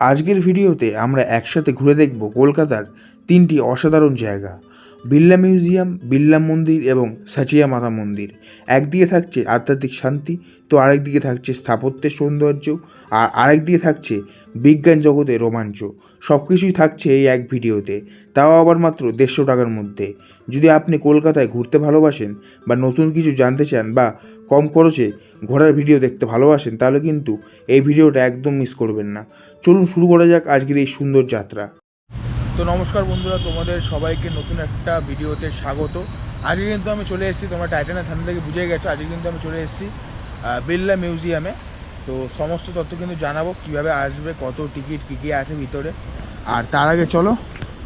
আজকের ভিডিওতে আমরা একসাথে ঘুরে দেখব কলকাতার 3টি অসাধারণ জায়গা, বিড়লা মিউজিয়াম, বিড়লা মন্দির এবং সাচিয়া মাতা মন্দির। একদিকে থাকছে আধ্যাত্মিক শান্তি, তো আরেকদিকে থাকছে স্থাপত্যের সৌন্দর্য, আর আরেকদিকে থাকছে বিজ্ঞান জগতের রোমাঞ্চ। সব কিছুই থাকছে এই এক ভিডিওতে, তাও আবার মাত্র 150 টাকার মধ্যে। যদি আপনি কলকাতায় ঘুরতে ভালোবাসেন বা নতুন কিছু জানতে চান বা কম খরচে ঘোরার ভিডিও দেখতে ভালোবাসেন, তাহলে কিন্তু এই ভিডিওটা একদম মিস করবেন না। চলুন শুরু করা যাক আজকের এই সুন্দর যাত্রা। তো নমস্কার বন্ধুরা, তোমাদের সবাইকে নতুন একটা ভিডিওতে স্বাগত। আজকে কিন্তু আমি চলে এসেছি, তোমরা টাইটানের সামনে থেকে বুঝে গেছো, আজকে কিন্তু আমি চলে এসেছি বিড়লা মিউজিয়ামে। তো সমস্ত তথ্য কিন্তু জানাবো, কীভাবে আসবে, কত টিকিট, কী কী আছে ভিতরে। আর তার আগে চলো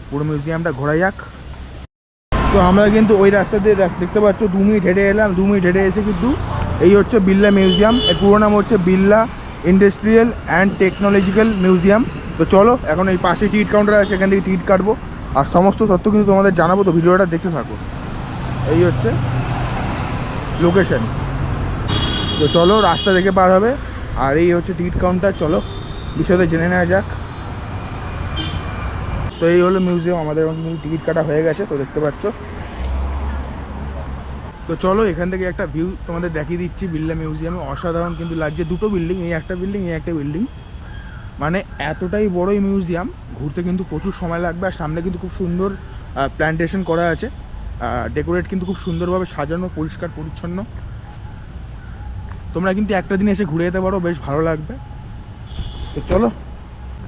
পুরো মিউজিয়ামটা ঘোরা যাক। তো আমরা কিন্তু ওই রাস্তা দিয়ে দেখতে পাচ্ছ 2 মিনিট হেঁটে এলাম, 2 মিনিট হেঁটে এসে কিন্তু এই হচ্ছে বিড়লা মিউজিয়াম। এর পুরো নাম হচ্ছে Birla industrial and technological museum. তো চলো, এখন এই পাশে টিকিট কাউন্টার আছে, এখান থেকে টিকিট কাটবো আর সমস্ত তথ্য কিন্তু তোমাদের জানাবো। তো ভিডিওটা দেখতে থাকো। এই হচ্ছে লোকেশন। তো চলো, রাস্তা দেখে পার হবে। আর এই হচ্ছে টিকিট কাউন্টার, চলো বিষয়টা জেনে নেওয়া যাক। তো এই হলো মিউজিয়াম, আমাদের এখন কিন্তু টিকিট কাটা হয়ে গেছে, তো দেখতে পাচ্ছ। তো চলো এখান থেকে একটা ভিউ তোমাদের দেখিয়ে দিচ্ছি। বিড়লা মিউজিয়ামে অসাধারণ কিন্তু লাগছে, দুটো বিল্ডিং, এই একটা বিল্ডিং, এই একটা বিল্ডিং। মানে এতটাই বড় এই মিউজিয়াম, ঘুরতে কিন্তু প্রচুর সময় লাগবে। আর সামনে কিন্তু খুব সুন্দর প্ল্যান্টেশন করা আছে, ডেকোরেট কিন্তু খুব সুন্দরভাবে সাজানো, পরিষ্কার পরিচ্ছন্ন। তোমরা কিন্তু একটা দিন এসে ঘুরে যেতে পারো, বেশ ভালো লাগবে। তো চলো,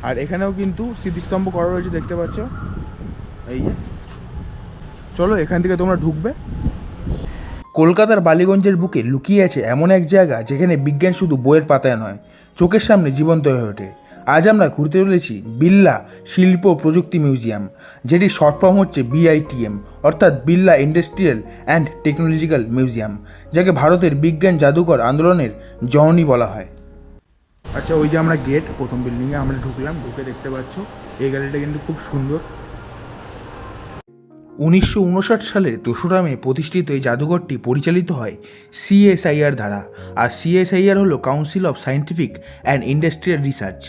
আর এখানেও কিন্তু স্মৃতিস্তম্ভ করা রয়েছে, দেখতে পাচ্ছ এই যে। চলো এখান থেকে তোমরা ঢুকবে। কলকাতার বালিগঞ্জের বুকে লুকিয়ে আছে এমন এক জায়গা যেখানে বিজ্ঞান শুধু বইয়ের পাতায় নয়, চোখের সামনে জীবন্ত হয়ে ওঠে। আজ আমরা ঘুরতে চলেছি বিড়লা শিল্প প্রযুক্তি মিউজিয়াম, যেটি শর্ট ফর্ম হচ্ছে BITM, অর্থাৎ Birla industrial and technological museum, যাকে ভারতের বিজ্ঞান জাদুকর আন্দোলনের জননী বলা হয়। আচ্ছা, ওই যে আমরা গেট, প্রথম বিল্ডিংয়ে আমরা ঢুকলাম, ঢুকে দেখতে পাচ্ছ এই গ্যালারিটা কিন্তু খুব সুন্দর। 1959 সালের 2রা মে প্রতিষ্ঠিত এই জাদুঘরটি পরিচালিত হয় CSIR দ্বারা। আর CSIR হলো council of scientific and industrial research.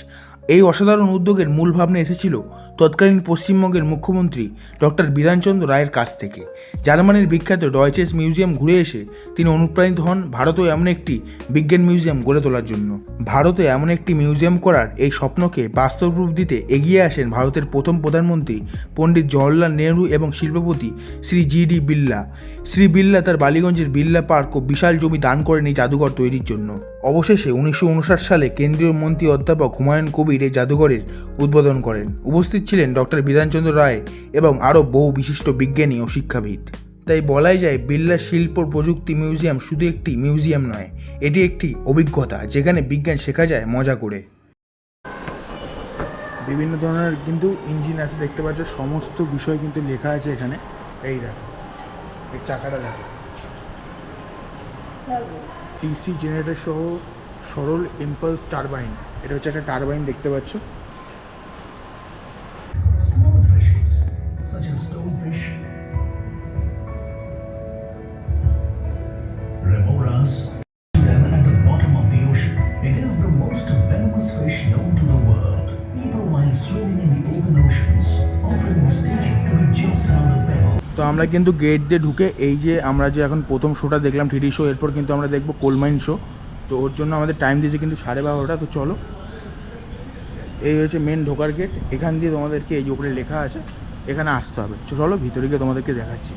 এই অসাধারণ উদ্যোগের মূল ভাবনা এসেছিল তৎকালীন পশ্চিমবঙ্গের মুখ্যমন্ত্রী ডক্টর বিধানচন্দ্র রায়ের কাছ থেকে। জার্মানির বিখ্যাত ডয়েচেস মিউজিয়াম ঘুরে এসে তিনি অনুপ্রাণিত হন ভারতেও এমন একটি বিজ্ঞান মিউজিয়াম গড়ে তোলার জন্য। ভারতে এমন একটি মিউজিয়াম করার এই স্বপ্নকে বাস্তব রূপ দিতে এগিয়ে আসেন ভারতের প্রথম প্রধানমন্ত্রী পণ্ডিত জওহরলাল নেহরু এবং শিল্পপতি শ্রী GD বিড়লা। শ্রী বিড়লা তার বালিগঞ্জের বিড়লা পার্ক ও বিশাল জমি দান করেন এই জাদুঘর তৈরির জন্য। অবশেষে 1959 সালে কেন্দ্রীয় মন্ত্রী অধ্যাপক হুমায়ুন কবির এই জাদুঘরের উদ্বোধন করেন। উপস্থিত ছিলেন ডক্টর বিধানচন্দ্র রায় এবং আরও বহু বিশিষ্ট বিজ্ঞানী ও শিক্ষাবিদ। তাই বলাই যায় বিড়লা শিল্প প্রযুক্তি মিউজিয়াম শুধু একটি মিউজিয়াম নয়, এটি একটি অভিজ্ঞতা যেখানে বিজ্ঞান শেখা যায় মজা করে। বিভিন্ন ধরনের কিন্তু ইঞ্জিন আছে, দেখতে পাচ্ছ, সমস্ত বিষয় কিন্তু লেখা আছে এখানে। এই দেখো, এই চাকাটা দেখো, TC জেনারেটর সহ সরল ইম্পালস টারবাইন। এটা হচ্ছে একটা টারবাইন, দেখতে পাচ্ছ। Smaller fishes, such as stonefish, remoras, them at the bottom of the ocean. It is the most venomous fish known to the world. People, while swimming in the open oceans, often mistake it to be just another pebble. তো আমরা কিন্তু gate দিয়ে ঢুকে এই যে আমরা যে এখন প্রথম শোটা দেখলাম 3D শো, এরপর কিন্তু আমরা দেখবো কোলমাইন শো। তো ওর জন্য আমাদের টাইম দিয়েছে কিন্তু 12:30। তো চলো, এই হচ্ছে মেন ঢোকার গেট। এখান দিয়ে তোমাদেরকে এই যে উপরে লেখা আছে, এখানে আসতে হবে। চলো ভিতরে গিয়ে তোমাদেরকে দেখাচ্ছি।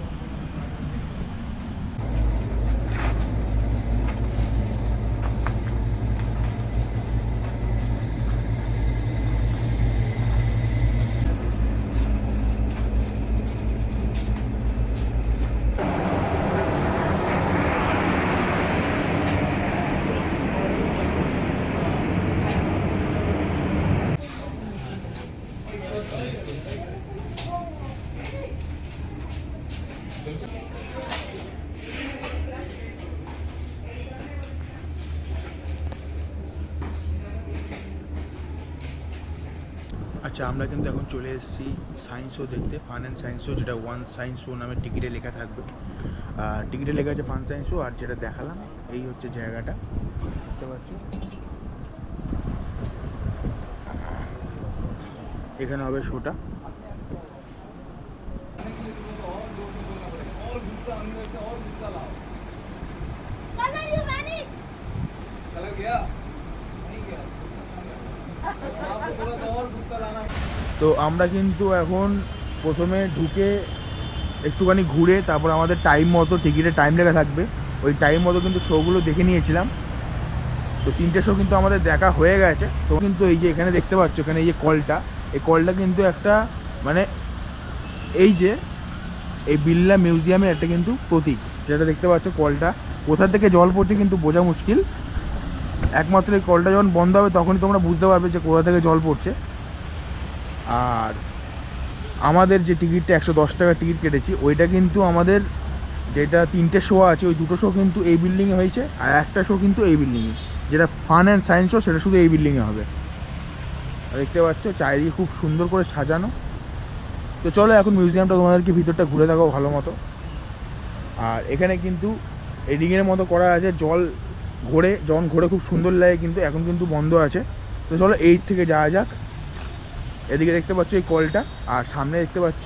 আচ্ছা, আমরা কিন্তু এখন চলে এসেছি সায়েন্স শো দেখতে, ফান অ্যান্ড সায়েন্স শো, যেটা ওয়ান সায়েন্স শো নামে টিকিটে লেখা থাকবে। টিকিটে লেখা আছে ফান সায়েন্স শো। আর যেটা দেখালাম, এই হচ্ছে জায়গাটা, দেখতে পাচ্ছ। এখানে হবে শোটা। তো আমরা কিন্তু এখন প্রথমে ঢুকে একটুখানি ঘুরে তারপর আমাদের টাইম মতো টিকিটের টাইম লেখা থাকবে, ওই টাইম মতো কিন্তু শোগুলো দেখে নিয়েছিলাম। তো 3টে শো কিন্তু আমাদের দেখা হয়ে গেছে। তো কিন্তু এই যে এখানে দেখতে পাচ্ছ, এখানে এই যে কলটা, এই কলটা কিন্তু একটা মানে এই যে এই বিড়লা মিউজিয়ামের একটা কিন্তু প্রতীক, যেটা দেখতে পাচ্ছ কলটা কোথা থেকে জল পড়ছে কিন্তু বোঝা মুশকিল। একমাত্র এই কলটা যখন বন্ধ হবে তখনই তোমরা বুঝতে পারবে যে কোথা থেকে জল পড়ছে। আর আমাদের যে টিকিটটা 110 টাকার টিকিট কেটেছি, ওইটা কিন্তু আমাদের যেটা 3টে শো আছে ওই 2টো শো কিন্তু এই বিল্ডিংয়ে হয়েছে, আর একটা শো কিন্তু এই বিল্ডিংয়ে, যেটা ফান অ্যান্ড সায়েন্স শো, সেটা শুধু এই বিল্ডিংয়ে হবে। দেখতে পাচ্ছ চারিদিকে খুব সুন্দর করে সাজানো। তো চলো এখন মিউজিয়ামটা তোমাদেরকে ভিতরটা ঘুরে দেখাও ভালো মতো। আর এখানে কিন্তু এডিংয়ের মতো করা আছে, জল ঘোরে, যখন ঘোরে খুব সুন্দর লাগে, কিন্তু এখন কিন্তু বন্ধ আছে। তো চলো এই থেকে যাওয়া যাক। এদিকে দেখতে পাচ্ছ এই কলটা, আর সামনে দেখতে পাচ্ছ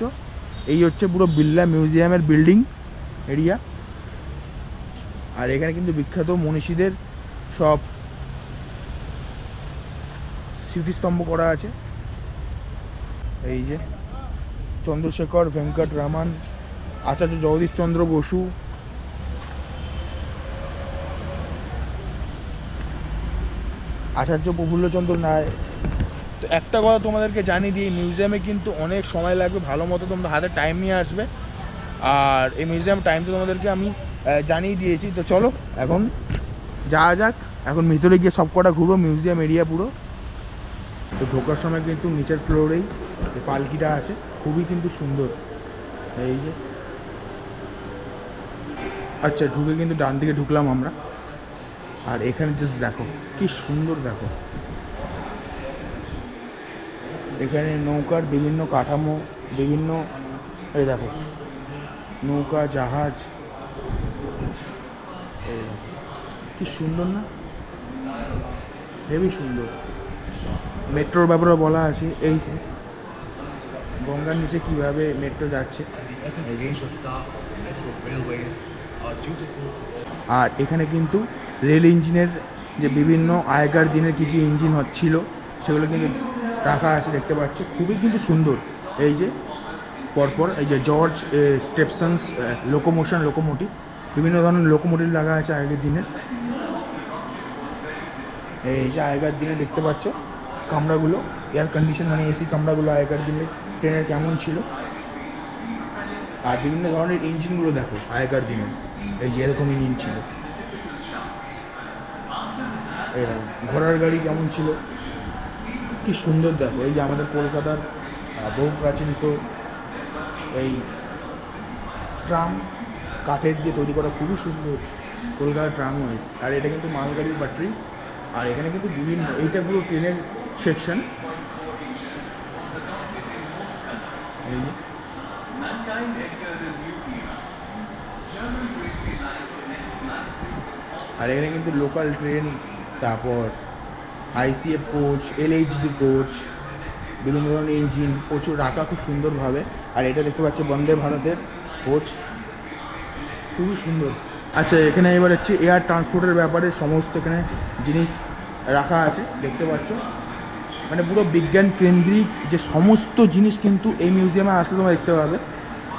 এই হচ্ছে পুরো বিড়লা মিউজিয়ামের বিল্ডিং এরিয়া। আর এখানে কিন্তু বিখ্যাত মনীষীদের সব স্মৃতিস্তম্ভ করা আছে। এই যে চন্দ্রশেখর ভেঙ্কট রামান, আচার্য জগদীশচন্দ্র বসু, আচার্য প্রফুল্লচন্দ্র রায়। তো একটা কথা তোমাদেরকে জানিয়ে দিই, মিউজিয়ামে কিন্তু অনেক সময় লাগবে, ভালো মতো তোমরা হাতে টাইম নিয়ে আসবে। আর এই মিউজিয়াম টাইম তো তোমাদেরকে আমি জানিয়ে দিয়েছি। তো চলো এখন যাওয়া যাক, এখন ভিতরে গিয়ে সব কটা ঘুরবো মিউজিয়াম এরিয়া পুরো। তো ঢোকার সময় কিন্তু নিচের ফ্লোরেই যে পালকিটা আছে, খুবই কিন্তু সুন্দর। এই যে আচ্ছা, ঢুকে কিন্তু ডান দিকে ঢুকলাম আমরা। আর এখানে জাস্ট দেখো কি সুন্দর, দেখো এখানে নৌকার বিভিন্ন কাঠামো, বিভিন্ন এই দেখো নৌকা, জাহাজ, এই কি সুন্দর না, হেবি সুন্দর। মেট্রোর ব্যাপারে বলা আছে, এই যে গঙ্গার নিচে কীভাবে মেট্রো যাচ্ছে। আর এখানে কিন্তু রেল ইঞ্জিনের যে বিভিন্ন আগেকার দিনের কী কী ইঞ্জিন হচ্ছিল সেগুলো কিন্তু রাখা আছে, দেখতে পাচ্ছ খুবই কিন্তু সুন্দর। এই যে পরপর এই যে জর্জ স্টেপসন্স লোকোমোটিভ, বিভিন্ন ধরনের লোকোমোটিভ লাগা আছে আগের দিনের। এই যে আগেকার দিনে দেখতে পাচ্ছ কামরাগুলো, এয়ার কন্ডিশন মানে এসি কামরাগুলো আগেকার দিনের ট্রেনের কেমন ছিল। আর বিভিন্ন ধরনের ইঞ্জিনগুলো দেখো আগেকার দিনের, এই যে এরকম ইঞ্জিন ছিল। এই ঘোড়ার গাড়ি কেমন ছিল, কি সুন্দর দেখো। এই যে আমাদের কলকাতার বহু প্রাচীনিত এই ট্রাম, কাঠের দিয়ে তৈরি করা, খুবই সুন্দর কলকাতার ট্রামওয়েজ। আর এটা কিন্তু মালগাড়ির ব্যাটারি। আর এখানে কিন্তু বিভিন্ন, এইটা পুরো ট্রেনের সেকশন। এই আর এখানে কিন্তু লোকাল ট্রেন, তারপর আইসিএফ কোচ, এলএইচবি কোচ, বিভিন্ন ধরনের ইঞ্জিন প্রচুর রাখা খুব সুন্দরভাবে। আর এটা দেখতে পাচ্ছ বন্দে ভারতের কোচ, খুবই সুন্দর। আচ্ছা, এখানে এবার হচ্ছে এয়ার ট্রান্সপোর্টের ব্যাপারে সমস্ত এখানে জিনিস রাখা আছে, দেখতে পাচ্ছ মানে পুরো বিজ্ঞান কেন্দ্রিক যে সমস্ত জিনিস কিন্তু এই মিউজিয়ামে আসলে তোমরা দেখতে পাবে।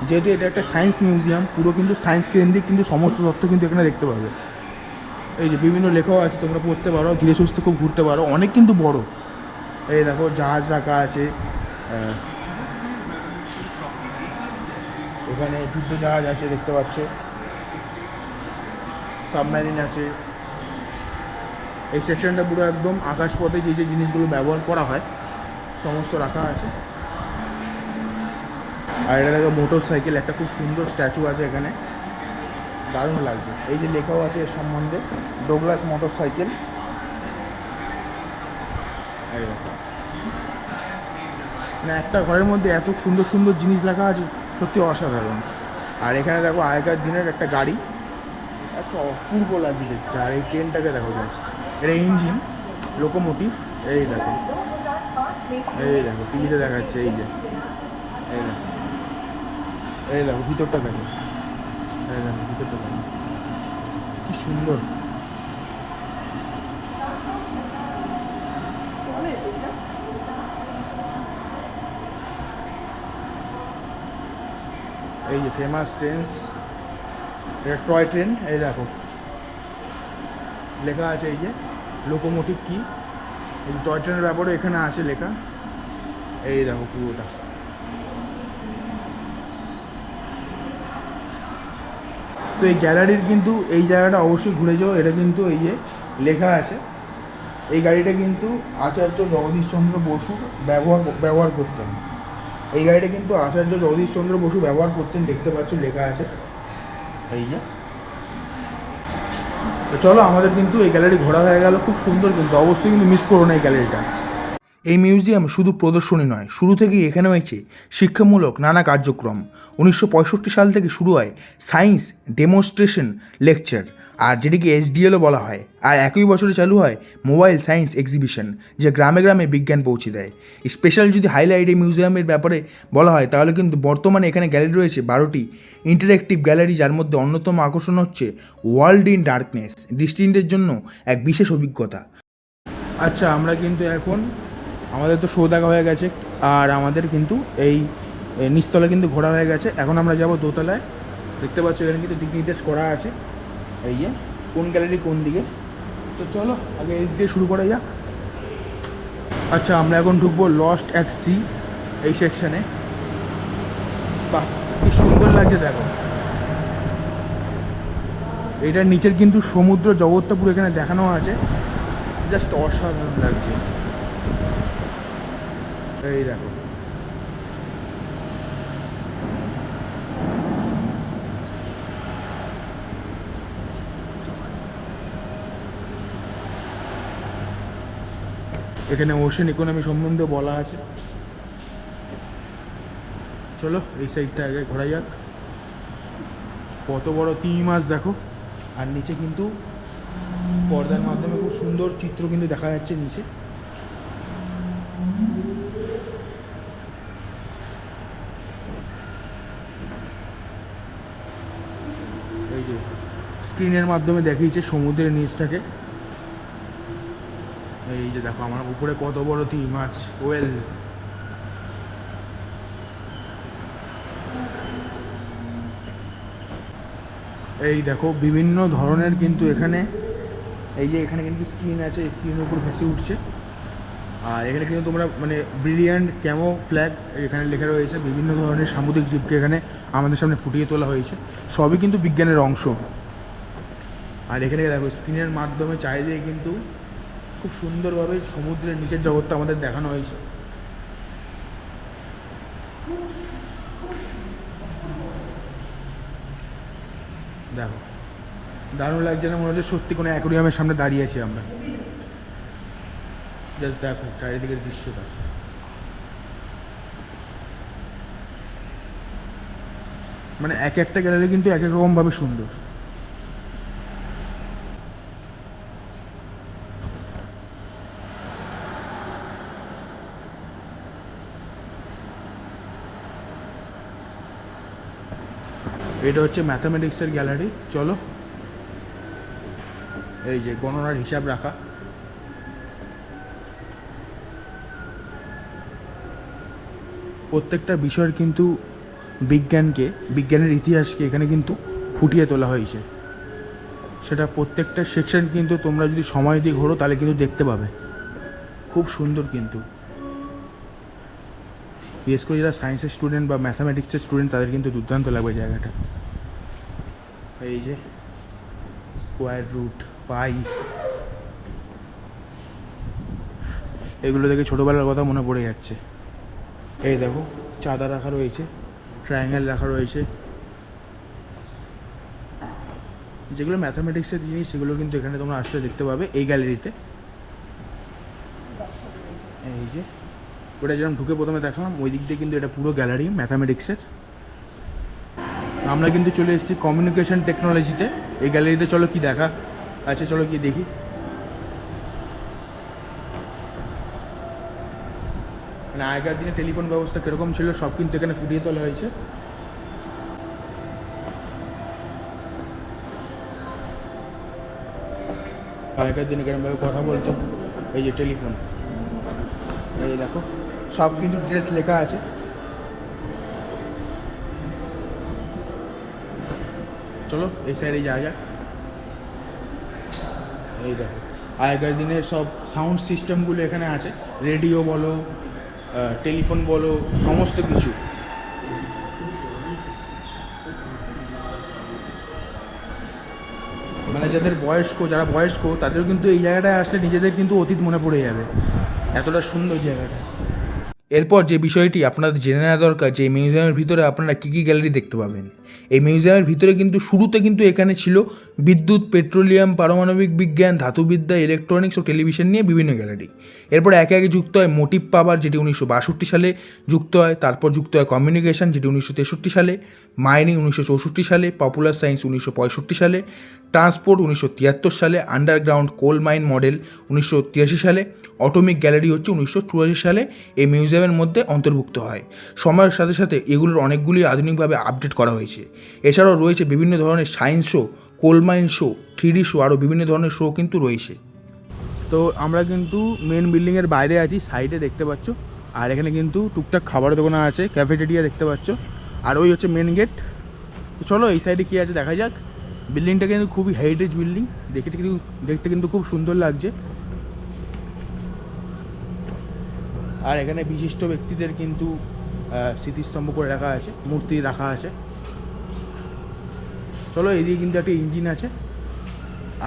যেহেতু এটা একটা সায়েন্স মিউজিয়াম, পুরো কিন্তু সায়েন্স কেন্দ্রিক কিন্তু সমস্ত তথ্য কিন্তু এখানে দেখতে পাবে। এই যে বিভিন্ন লেখাও আছে, তোমরা পড়তে পারো, ধীরে সুস্থে খুব ঘুরতে পারো, অনেক কিন্তু বড়। এই দেখো জাহাজ রাখা আছে, এখানে যুদ্ধ জাহাজ আছে দেখতে পাচ্ছ, সাবমেরিন আছে। এই সেকশনটা পুরো একদম আকাশপথে যে যে জিনিসগুলো ব্যবহার করা হয় সমস্ত রাখা আছে। আর এটা দেখো মোটর সাইকেল, একটা খুব সুন্দর স্ট্যাচু আছে এখানে, দারুণ লাগছে। এই যে লেখাও আছে এর সম্বন্ধে, ডোগলাস মোটর সাইকেল। মানে একটা ঘরের মধ্যে এত সুন্দর সুন্দর জিনিস লেখা আছে, সত্যি অসাধারণ। আর এখানে দেখো আগেকার দিনের একটা গাড়ি, একটা অপূর্ব লাগছে দেখতে। আর এই ট্রেনটাকে দেখো জাস্ট, এটা ইঞ্জিন লোকোমোটিভ, এই দেখো এই দেখো টিভিতে দেখাচ্ছে, এই যে এই দেখো, এই দেখো ভিতরটা দেখো, এই দেখো ভিতরটা দেখো কি সুন্দর। এই যে ফেমাস ট্রেনস, এটা টয় ট্রেন, এই দেখো লেখা আছে এই যে লোকোমোটিভ কি, এই টয় ট্রেনের ব্যাপারে এখানে আছে লেখা, এই দেখো পুরোটা। তো এই গ্যালারির কিন্তু এই জায়গাটা অবশ্যই ঘুরে যাও, এটা কিন্তু এই যে লেখা আছে, এই গাড়িটা কিন্তু আচার্য জগদীশচন্দ্র বসু ব্যবহার করতেন, এই গাড়িটা কিন্তু আচার্য জগদীশচন্দ্র বসু ব্যবহার করতেন, দেখতে পাচ্ছ লেখা আছে এই যে। তো চলো আমাদের কিন্তু এই গ্যালারি ঘোরা হয়ে গেল, খুব সুন্দর কিন্তু, অবশ্যই কিন্তু মিস করো না এই গ্যালারিটা। এই মিউজিয়াম শুধু প্রদর্শনী নয়, শুরু থেকেই এখানে হয়েছে শিক্ষামূলক নানা কার্যক্রম। 1965 সাল থেকে শুরু হয় সায়েন্স ডেমনস্ট্রেশন লেকচার, আর যেটিকে এসডিএলও বলা হয়, আর একই বছরে চালু হয় মোবাইল সায়েন্স এক্সিবিশন, যা গ্রামে গ্রামে বিজ্ঞান পৌঁছে দেয়। স্পেশাল যদি হাইলাইট এই মিউজিয়ামের ব্যাপারে বলা হয় তাহলে কিন্তু বর্তমানে এখানে গ্যালারি রয়েছে 12টি ইন্টারেক্টিভ গ্যালারি, যার মধ্যে অন্যতম আকর্ষণ হচ্ছে ওয়ার্ল্ড ইন ডার্কনেস, দৃষ্টিহীনদের জন্য এক বিশেষ অভিজ্ঞতা। আচ্ছা আমরা কিন্তু এখন, আমাদের তো শো দেখা হয়ে গেছে, আর আমাদের কিন্তু এই নিচতলা কিন্তু ঘোরা হয়ে গেছে, এখন আমরা যাব দোতলায়। দেখতে পাচ্ছ এখানে কিন্তু দিক নির্দেশ করা আছে, এই যে কোন গ্যালারি কোন দিকে। তো চলো আগে এই দিয়ে শুরু করা যাক। আচ্ছা আমরা এখন ঢুকবো লস্ট অ্যাট সি এই সেকশানে। বাহ কি সুন্দর লাগছে দেখো, এটার নিচের কিন্তু সমুদ্র জগৎটা পুরো এখানে দেখানো আছে, জাস্ট অসাধারণ লাগছে। এই দেখো এখানে ওশেন ইকোনমি সম্বন্ধে বলা আছে। চলো এই সাইডটা আগে ঘোরা যাক। কত বড় তিমি মাছ দেখো, আর নিচে কিন্তু পর্দার মাধ্যমে খুব সুন্দর চিত্র কিন্তু দেখা যাচ্ছে নিচে। এই যে স্ক্রিনের মাধ্যমে দেখিয়েছে সমুদ্রের নিচটাকে, এই যে দেখো আমার উপরে কত বড় তিমি মাছ ওয়েল। এই দেখো বিভিন্ন ধরনের কিন্তু এখানে, এই যে এখানে কিন্তু স্ক্রিন আছে, স্ক্রিনের উপর ভেসে উঠছে, আর এখানে কিন্তু তোমরা মানে ব্রিলিয়ান্ট ক্যামো ফ্ল্যাগ এখানে লেখা রয়েছে, বিভিন্ন ধরনের সামুদ্রিক জীবকে এখানে আমাদের সামনে ফুটিয়ে তোলা হয়েছে, সবই কিন্তু বিজ্ঞানের অংশ। আর এখানে দেখো স্ক্রিনের মাধ্যমে চারিদিকে কিন্তু খুব সুন্দরভাবে সমুদ্রের নিচের জগৎটা আমাদের দেখানো হয়েছে। দেখো দারুণ লাগছে না, মনে হচ্ছে সত্যি কোনো অ্যাকোরিয়ামের সামনে দাঁড়িয়ে আছি আমরা। জাস্ট দেখো চারিদিকের দৃশ্যটা, মানে এক একটা গ্যালারি কিন্তু এক এক রকমভাবে সুন্দর। এটা হচ্ছে ম্যাথামেটিক্সের গ্যালারি। চলো এই যে গণনার হিসাব রাখা, প্রত্যেকটা বিষয়ের কিন্তু বিজ্ঞানকে, বিজ্ঞানের ইতিহাসকে এখানে কিন্তু ফুটিয়ে তোলা হয়েছে, সেটা প্রত্যেকটা সেকশন কিন্তু তোমরা যদি সময় দিয়ে ঘোরো তাহলে কিন্তু দেখতে পাবে, খুব সুন্দর কিন্তু। বিশেষ করে যারা সায়েন্সের স্টুডেন্ট বা ম্যাথামেটিক্সের স্টুডেন্ট তাদের কিন্তু দুর্দান্ত লাগবে জায়গাটা। এই যে স্কোয়ার রুট, পাই, এগুলো দেখে ছোটোবেলার কথা মনে পড়ে যাচ্ছে। এই দেখো চাঁদা রাখা রয়েছে, ট্রায়াঙ্গেল রাখা রয়েছে, যেগুলো ম্যাথামেটিক্সের জিনিস সেগুলো কিন্তু এখানে তোমরা আসলে দেখতে পাবে এই গ্যালারিতে। এই যে ওটা যেরকম ঢুকে প্রথমে দেখলাম ওই দিক দিয়ে কিন্তু এটা পুরো গ্যালারি ম্যাথামেটিক্সের। আমরা কিন্তু চলে এসেছি কমিউনিকেশন টেকনোলজিতে, এই গ্যালারিতে চলো কি দেখা আছে, চলো কি দেখি। মানে আগেকার দিনে টেলিফোন ব্যবস্থা কীরকম ছিল সব কিন্তু এখানে ফুটিয়ে তোলা হয়েছে। আগেকার দিনে কেরমভাবে কথা বলতো, এই যে টেলিফোন, এই দেখো সব কিন্তু ডিটেলস লেখা আছে। চলো এই সাইডে যাওয়া যাক। এই দেখো আগেকার দিনে সব সাউন্ড সিস্টেমগুলো এখানে আছে, রেডিও বলো, টেলিফোন বলো, সমস্ত কিছু। মানে যারা বয়স্ক তাদেরও কিন্তু এই জায়গাটায় আসলে নিজেদের কিন্তু অতীত মনে পড়ে যাবে, এতটা সুন্দর জায়গাটা। এরপর যে বিষয়টি আপনাদের জেনে নেওয়া দরকার, যে এই মিউজিয়ামের ভিতরে আপনারা কী কী গ্যালারি দেখতে পাবেন। এই মিউজিয়ামের ভিতরে কিন্তু শুরুতে কিন্তু এখানে ছিল বিদ্যুৎ, পেট্রোলিয়াম, পারমাণবিক বিজ্ঞান, ধাতুবিদ্যা, ইলেকট্রনিক্স ও টেলিভিশন নিয়ে বিভিন্ন গ্যালারি। এরপর একে একে যুক্ত হয় মোটিভ পাওয়ার, যেটি 1962 সালে যুক্ত হয়। তারপর যুক্ত হয় কমিউনিকেশন, যেটি 1963 সালে, মাইনিং 1964 সালে, পপুলার সায়েন্স 1965 সালে, ট্রান্সপোর্ট 1973 সালে, আন্ডারগ্রাউন্ড কোল মাইন মডেল 1983 সালে, অটোমিক গ্যালারি হচ্ছে 1984 সালে এই মিউজিয়ামের মধ্যে অন্তর্ভুক্ত হয়। সময়ের সাথে সাথে এগুলোর অনেকগুলি আধুনিকভাবে আপডেট করা হয়েছে। এছাড়াও রয়েছে বিভিন্ন ধরনের science show, coal mine show, 3D show, আরও বিভিন্ন ধরনের শো কিন্তু রয়েছে। তো আমরা কিন্তু মেন বিল্ডিংয়ের বাইরে আছি, সাইডে দেখতে পাচ্ছ। আর এখানে কিন্তু টুকটাক খাবার দোকান আছে, ক্যাফেটেরিয়া দেখতে পাচ্ছ। আর ওই হচ্ছে মেন গেট। চলো এই সাইডে কী আছে দেখা যাক। বিল্ডিংটা কিন্তু খুবই হেরিটেজ বিল্ডিং, দেখতে কিন্তু খুব সুন্দর লাগছে। আর এখানে বিশিষ্ট ব্যক্তিদের কিন্তু স্মৃতিস্তম্ভ করে রাখা আছে, মূর্তি রাখা আছে। চলো এইদিকে কিন্তু একটা ইঞ্জিন আছে।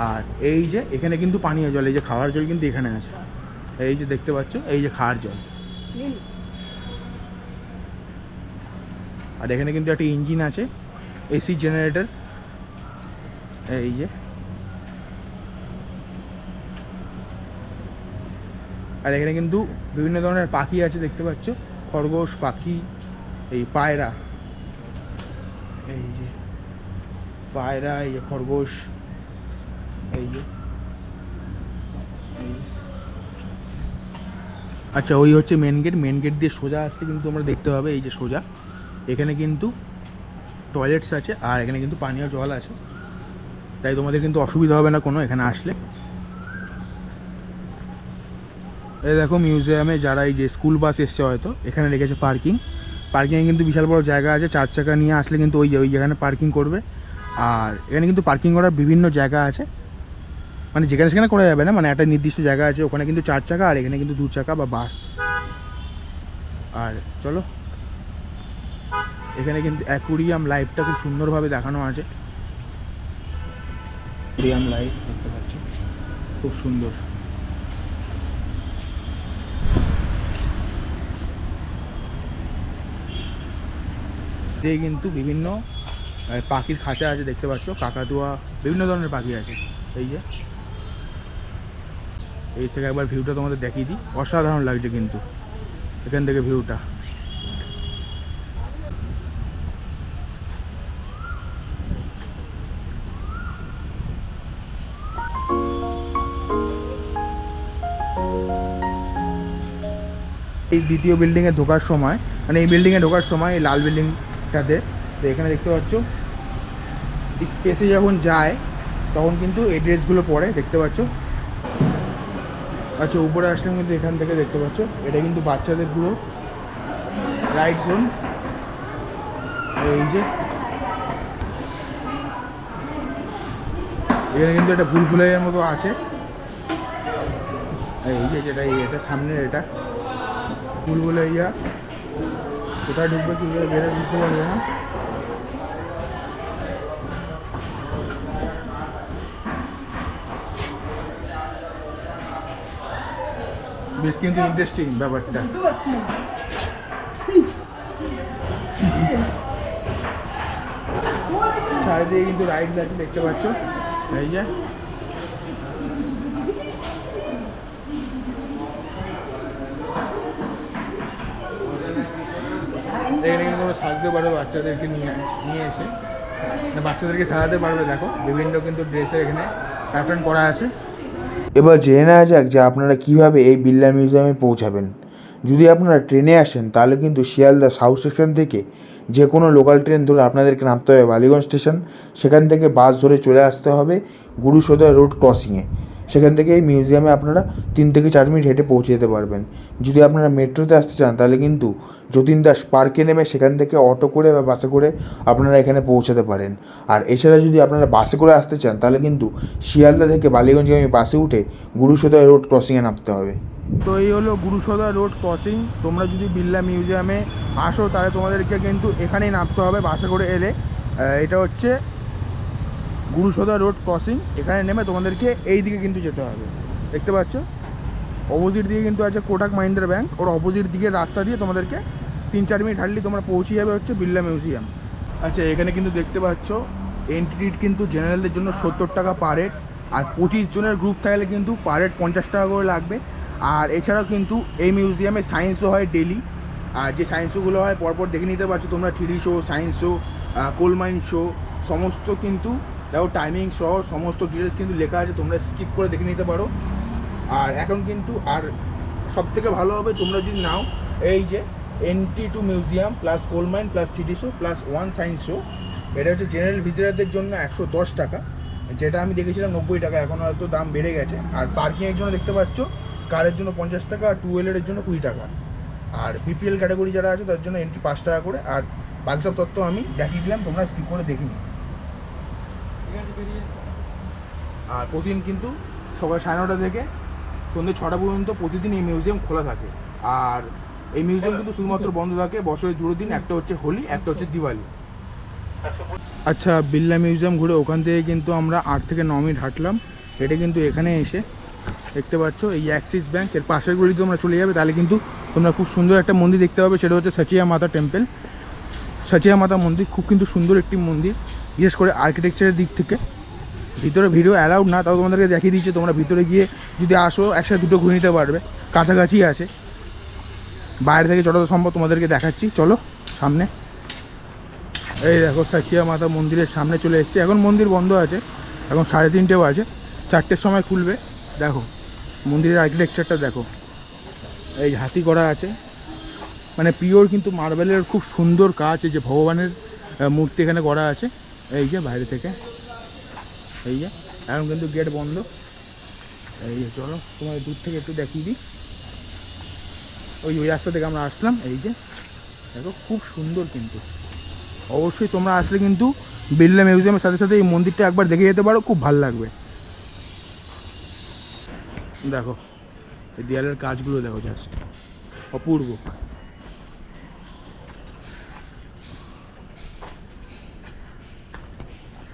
আর এই যে এখানে কিন্তু পানীয় জল, এই যে খাওয়ার জল কিন্তু এখানে আছে, এই যে দেখতে পাচ্ছ, এই যে খাওয়ার জল। আর এখানে কিন্তু একটা ইঞ্জিন আছে, এসি জেনারেটর, এই যে। আর এখানে কিন্তু বিভিন্ন ধরনের পাখি আছে দেখতে পাচ্ছ, খরগোশ, পাখি, এই পায়রা, এই যে পায়রা, এই যে খরগোশ, এই যে। আচ্ছা ওই হচ্ছে মেন গেট। মেন গেট দিয়ে সোজা আসতে কিন্তু আমরা দেখতে হবে, এই যে সোজা এখানে কিন্তু টয়লেটস আছে, আর এখানে কিন্তু পানীয় জল আছে, তাই তোমাদের কিন্তু অসুবিধা হবে না কোনো এখানে আসলে। এই দেখো মিউজিয়ামে যারা এই যে স্কুল বাস এসছে হয়তো এখানে রেখেছে পার্কিংয়ে কিন্তু বিশাল বড় জায়গা আছে। 4 চাকা নিয়ে আসলে কিন্তু ওই জায়গায় পার্কিং করবে। আর এখানে কিন্তু পার্কিং করার বিভিন্ন জায়গা আছে, মানে যেখানে সেখানে করা যাবে না, মানে একটা নির্দিষ্ট জায়গা আছে, ওখানে কিন্তু 4 চাকা, আর এখানে কিন্তু 2 চাকা বা বাস। আর চলো এখানে কিন্তু অ্যাকুরিয়াম লাইফটা খুব সুন্দরভাবে দেখানো আছে। অ্যাকুরিয়াম লাইফ দেখতে পাচ্ছ, খুব সুন্দর। দিয়ে কিন্তু বিভিন্ন পাখির খাঁচা আছে দেখতে পাচ্ছ, কাকাতুয়া, বিভিন্ন ধরনের পাখি আছে। এই যে এই থেকে একবার ভিউটা তোমাদের দেখিয়ে দিই, অসাধারণ লাগছে কিন্তু এখান থেকে ভিউটা। এই দ্বিতীয় বিল্ডিংয়ে ঢোকার সময়, মানে এই বিল্ডিংয়ে ঢোকার সময় এই লাল বিল্ডিংটাতে, তো এখানে দেখতে পাচ্ছ স্পেসে যখন যায় তখন কিন্তু এই ড্রেসগুলো পরে দেখতে পাচ্ছ। আচ্ছা উপরে আসলাম কিন্তু এখান থেকে দেখতে পাচ্ছ এটা কিন্তু বাচ্চাদের পুরো রাইড জোন। এই যে এখানে কিন্তু একটা ভুলভুলাইয়ার মতো আছে, এই যে যেটা এটা সামনে, এটা ভুলভুলাইয়া। কোথায় ঢুকবে কী করে বেরো বুঝতে পারবে না। বেশ কিন্তু ইন্টারেস্টিং ব্যাপারটা। চারিদিকে কিন্তু রাইডস আছে দেখতে পাচ্ছ, এই যে এখানে কিন্তু তোমরা সাজতে পারবে বাচ্চাদেরকে নিয়ে এসে, বাচ্চাদেরকে সাজাতে পারবে। দেখো বিভিন্ন কিন্তু ড্রেসের এখানে প্যাটার্ন করা আছে। এবার জেনে নেওয়া যাক যে আপনারা কীভাবে এই বিড়লা মিউজিয়ামে পৌঁছাবেন। যদি আপনারা ট্রেনে আসেন তাহলে কিন্তু শিয়ালদা সাউথ স্টেশন থেকে যে কোনো লোকাল ট্রেন ধরে আপনাদেরকে নামতে হবে বালিগঞ্জ স্টেশন, সেখান থেকে বাস ধরে চলে আসতে হবে গুরুসোদা রোড ক্রসিংয়ে। সেখান থেকে এই মিউজিয়ামে আপনারা 3 থেকে 4 মিনিট হেঁটে পৌঁছে যেতে পারবেন। যদি আপনারা মেট্রোতে আসতে চান তাহলে কিন্তু যতীন দাস পার্কে নেমে সেখান থেকে অটো করে বা বাসে করে আপনারা এখানে পৌঁছাতে পারেন। আর এছাড়া যদি আপনারা বাসে করে আসতে চান তাহলে কিন্তু শিয়ালদা থেকে বালিগঞ্জগামী বাসে উঠে গুরুসোদা রোড ক্রসিংয়ে নামতে হবে। তো এই হলো গুরুসোদা রোড ক্রসিং। তোমরা যদি বিড়লা মিউজিয়ামে আসো তাহলে তোমাদেরকে কিন্তু এখানেই নামতে হবে বাসে করে এলে। এটা হচ্ছে গুরুসোদা রোড ক্রসিং। এখানে নেমে তোমাদেরকে এই দিকে কিন্তু যেতে হবে, দেখতে পাচ্ছ অপোজিট দিকে কিন্তু আছে কোটাক মাহিন্দ্রা ব্যাংক, ওর অপোজিট দিকে রাস্তা দিয়ে তোমাদেরকে 3-4 মিনিট হাঁটলে তোমরা পৌঁছে যাবে হচ্ছে বিড়লা মিউজিয়াম। আচ্ছা, এখানে কিন্তু দেখতে পাচ্ছ এন্ট্রি টিকিট কিন্তু জেনারেলদের জন্য 70 টাকা পার হেড, আর 25 জনের গ্রুপ থাকলে কিন্তু পার হেড 50 টাকা করে লাগবে। আর এছাড়াও কিন্তু এই মিউজিয়ামে সায়েন্স শো হয় ডেলি, আর যে সায়েন্স শোগুলো হয় পরপর দেখে নিতে পারছো তোমরা। 3D show, science show, coal mine show, সমস্ত কিন্তু দেখো টাইমিং সহ সমস্ত ডিটেলস কিন্তু লেখা আছে, তোমরা স্কিপ করে দেখে নিতে পারো। আর এখন কিন্তু আর সবথেকে ভালো হবে তোমরা যদি নাও এই যে entry to museum plus coal mine plus 3D show plus 1 science show, এটা হচ্ছে জেনারেল ভিজিটারদের জন্য 110 টাকা, যেটা আমি দেখেছিলাম 90 টাকা, এখন হয়তো দাম বেড়ে গেছে। আর পার্কিংয়ের জন্য দেখতে পাচ্ছ কারের জন্য 50 টাকা, আর 2 হুইলারের জন্য 20 টাকা। আর বিপিএল ক্যাটাগরি যারা আছে তার জন্য এন্ট্রি 5 টাকা করে। আর বাকি সব তথ্য আমি দেখিয়ে দিলাম, তোমরা স্কিপ করে দেখে নিও। আর প্রতিদিন কিন্তু সকাল 9:30 থেকে সন্ধ্যে 6টা পর্যন্ত প্রতিদিন এই মিউজিয়াম খোলা থাকে। আর এই মিউজিয়াম কিন্তু শুধুমাত্র বন্ধ থাকে বছরের 2 দিন, একটা হচ্ছে হোলি, একটা হচ্ছে দিওয়ালি। আচ্ছা, বিড়লা মিউজিয়াম ঘুরে ওখান থেকে কিন্তু আমরা 8 থেকে 9 মিনিট হাঁটলাম। এটা কিন্তু এখানে এসে দেখতে পাচ্ছ এই অ্যাক্সিস ব্যাংক এর পাশের গলিতে তোমরা চলে যাবে, তাহলে কিন্তু তোমরা খুব সুন্দর একটা মন্দির দেখতে পাবে, সেটা হচ্ছে সাচিয়া মাতা টেম্পল। সাচিয়া মাতা মন্দির খুব কিন্তু সুন্দর একটি মন্দির, বিশেষ করে আর্কিটেকচারের দিক থেকে। ভিতরে ভিডিও অ্যালাউড না, তাও তোমাদেরকে দেখিয়ে দিচ্ছি, তোমরা ভিতরে গিয়ে যদি আসো একসাথে দুটো ঘুরে নিতে পারবে, কাছাকাছি আছে। বাইরে থেকে যতটা সম্ভব তোমাদেরকে দেখাচ্ছি, চলো সামনে। এই দেখো সাচিয়া মাতা মন্দিরের সামনে চলে এসেছি। এখন মন্দির বন্ধ আছে, এখন 3:30 বাজে, 4টের সময় খুলবে। দেখো মন্দিরের আর্কিটেকচারটা দেখো, এই হাতি করা আছে, মানে পিওর কিন্তু মার্বেলের খুব সুন্দর কাজ। এই যে ভগবানের মূর্তি এখানে করা আছে, এই যে বাইরে থেকে, এই যে এখন কিন্তু গেট বন্ধ। এই যে চলো তোমার দূর থেকে একটু দেখিয়ে দিই, ওই রাস্তা থেকে আমরা আসলাম। এই যে দেখো খুব সুন্দর, কিন্তু অবশ্যই তোমরা আসলে কিন্তু বিড়লা মিউজিয়ামের সাথে সাথে এই মন্দিরটা একবার দেখে যেতে পারো, খুব ভালো লাগবে। দেখো এই দেয়ালের কাজগুলো দেখো, জাস্ট অপূর্ব।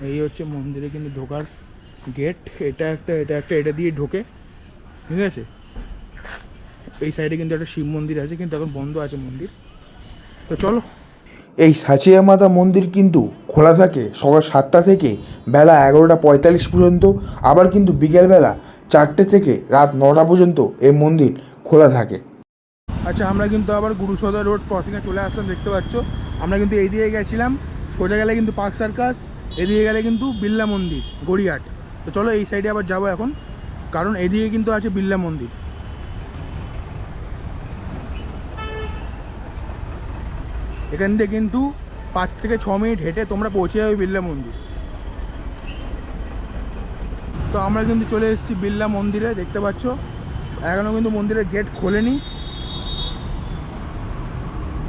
এই হচ্ছে মন্দিরে কিন্তু ঢোকার গেট, এটা দিয়ে ঢোকে, ঠিক আছে। এই সাইডে কিন্তু একটা শিব মন্দির আছে, কিন্তু এখন বন্ধ আছে মন্দির। তো চলো, এই সাচিয়া মাতা মন্দির কিন্তু খোলা থাকে সকাল 7টা থেকে বেলা 11:45 পর্যন্ত, আবার কিন্তু বিকেলবেলা 4টে থেকে রাত 9টা পর্যন্ত এই মন্দির খোলা থাকে। আচ্ছা, আমরা কিন্তু আবার গুরুসোদা রোড ক্রসিংয়ে চলে আসলাম, দেখতে পাচ্ছ। আমরা কিন্তু এই দিকে গেছিলাম, সোজা গেলে কিন্তু পার্ক সার্কাস, এদিকে গেলে কিন্তু বিড়লা মন্দির গড়িয়াহাট। তো চলো এই সাইডে আবার যাবো এখন, কারণ এদিকে কিন্তু আছে বিড়লা মন্দির। এখান থেকে কিন্তু 5 থেকে 6 মিনিট হেঁটে তোমরা পৌঁছে যাবে বিড়লা মন্দির। তো আমরা কিন্তু চলে এসেছি বিড়লা মন্দিরে, দেখতে পাচ্ছ এখনও কিন্তু মন্দিরের গেট খোলেনি।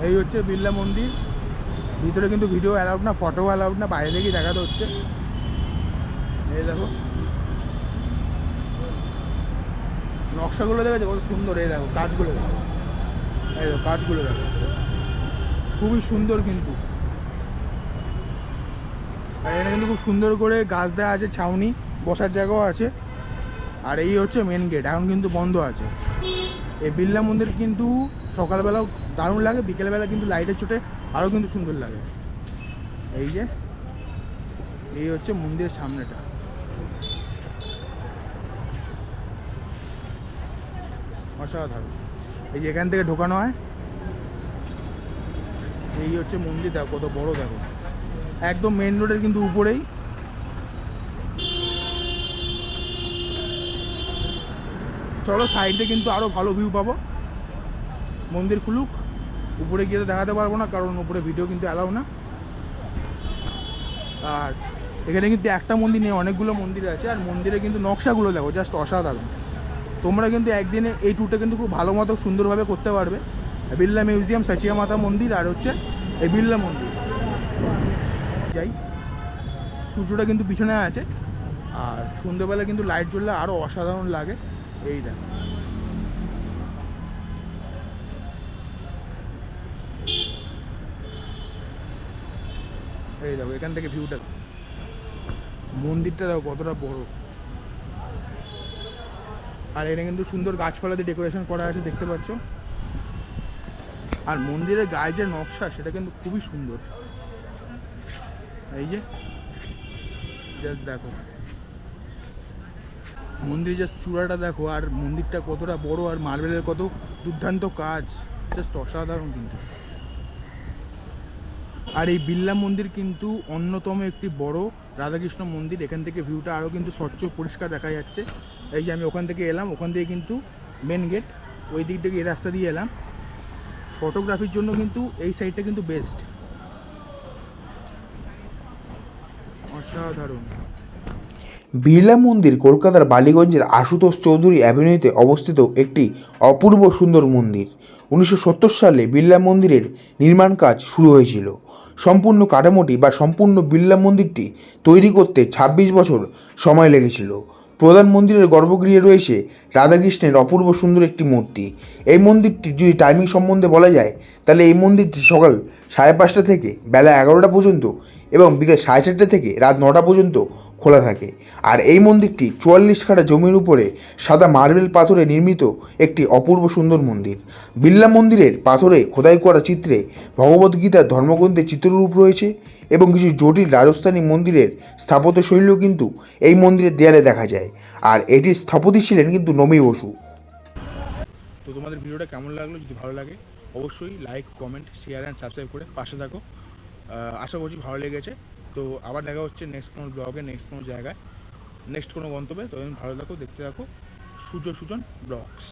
এই হচ্ছে বিড়লা মন্দির, ভিতরে কিন্তু ভিডিও অ্যালাউড না, ফটো অ্যালাউড না, বাইরে থেকেই দেখাতে হচ্ছে। এই দেখো নকশাগুলো দেখেছো কত সুন্দর, এই দেখো কাজগুলো দেখো, এই দেখো কাজগুলো দেখো, খুবই সুন্দর কিন্তু। আর এখানে কিন্তু খুব সুন্দর করে গাছ দেওয়া আছে, ছাউনি, বসার জায়গাও আছে। আর এই হচ্ছে মেন গেট, এখন কিন্তু বন্ধ আছে। এই বিড়লা মন্দির কিন্তু সকালবেলাও দারুণ লাগে, বিকেলবেলা কিন্তু লাইটের চোটে আরও কিন্তু সুন্দর লাগে। এই যে এই হচ্ছে মন্দিরের সামনেটা, অসাধারণ। এই যে এখান থেকে ঢোকানো হয়, এই হচ্ছে মন্দির, দেখো কত বড়, দেখো একদম মেন রোডের কিন্তু উপরেই। চলো সাইডে কিন্তু আরো ভালো ভিউ পাবো। মন্দির খুলুক। উপরে গিয়ে তো দেখাতে পারবো না, কারণ উপরে ভিডিও কিন্তু অ্যালাউ না। আর এখানে কিন্তু একটা মন্দির নেই, অনেকগুলো মন্দির আছে। আর মন্দিরে কিন্তু নকশাগুলো দেখো, জাস্ট অসাধারণ। তোমরা কিন্তু একদিনে এই ট্যুরটা কিন্তু খুব ভালো মতো সুন্দরভাবে করতে পারবে। বিড়লা মিউজিয়াম, সাচিয়া মাতা মন্দির, আর হচ্ছে এই বিড়লা মন্দির। যাই, সূর্যটা কিন্তু পিছনে আছে, আর সন্ধ্যেবেলা কিন্তু লাইট জ্বললে আরও অসাধারণ লাগে। এই দেখ, এই দেখো এখান থেকে ভিউটা, মন্দিরটা দেখো কতটা বড়। আর এখানে কিন্তু সুন্দর গাছপালা দিয়ে ডেকোরেশন করা আছে, দেখতে পাচ্ছ। আর মন্দিরের গায়ে যে নকশা, সেটা কিন্তু খুবই সুন্দর। এই যে জাস্ট দেখো, মন্দির জাস্ট চূড়াটা দেখো, আর মন্দিরটা কতটা বড়, আর মার্বেলের কত দুর্দান্ত কাজ, জাস্ট অসাধারণ কিন্তু। আর এই বিড়লা মন্দির কিন্তু অন্যতম একটি বড় রাধাকৃষ্ণ মন্দির। এখান থেকে ভিউটা আরও কিন্তু স্বচ্ছ পরিষ্কার দেখা যাচ্ছে। এই যে আমি ওখান থেকে এলাম, ওখান থেকে কিন্তু মেন গেট, ওই দিক থেকে এই রাস্তা দিয়ে এলাম। ফটোগ্রাফির জন্য কিন্তু এই সাইডটা কিন্তু বেস্ট, অসাধারণ। বিড়লা মন্দির কলকাতার বালিগঞ্জের আশুতোষ চৌধুরী অ্যাভিনিউতে অবস্থিত একটি অপূর্ব সুন্দর মন্দির। 1970 সালে বিড়লা মন্দিরের নির্মাণ কাজ শুরু হয়েছিল। সম্পূর্ণ কাঠামোটি বা সম্পূর্ণ বিড়লা মন্দিরটি তৈরি করতে 26 বছর সময় লেগেছিল। প্রধান মন্দিরের গর্ভগৃহে রয়েছে রাধাকৃষ্ণের অপূর্ব সুন্দর একটি মূর্তি। এই মন্দিরটি যদি টাইমিং সম্বন্ধে বলা যায়, তাহলে এই মন্দিরটি সকাল 5:30 থেকে বেলা 11টা পর্যন্ত এবং বিকেল 4:30 থেকে রাত 9টা পর্যন্ত খোলা থাকে। আর এই মন্দিরটি 44 কাঠা জমির উপরে সাদা মার্বেল পাথরে নির্মিত একটি অপূর্ব সুন্দর মন্দির। বিড়লা মন্দিরের পাথরে খোদাই করা চিত্রে ভগবদ্গীতার ধর্মগ্রন্থের চিত্ররূপ রয়েছে এবং কিছু জটিল রাজস্থানী মন্দিরের স্থাপত্যশৈলীও কিন্তু এই মন্দিরের দেয়ালে দেখা যায়। আর এটির স্থপতি ছিলেন কিন্তু নমি বসু। তো তোমাদের ভিডিওটা কেমন লাগলো? যদি ভালো লাগে অবশ্যই like, comment, share and subscribe করে পাশে থাকো। আশা করছি ভালো লেগেছে। তো আবার দেখা হচ্ছে নেক্সট কোনো ব্লগে, নেক্সট কোনো জায়গায়, নেক্সট কোনো গন্তব্যে। তখন ভালো থাকো, দেখতে থাকো সূর্য সুজন ব্লগস।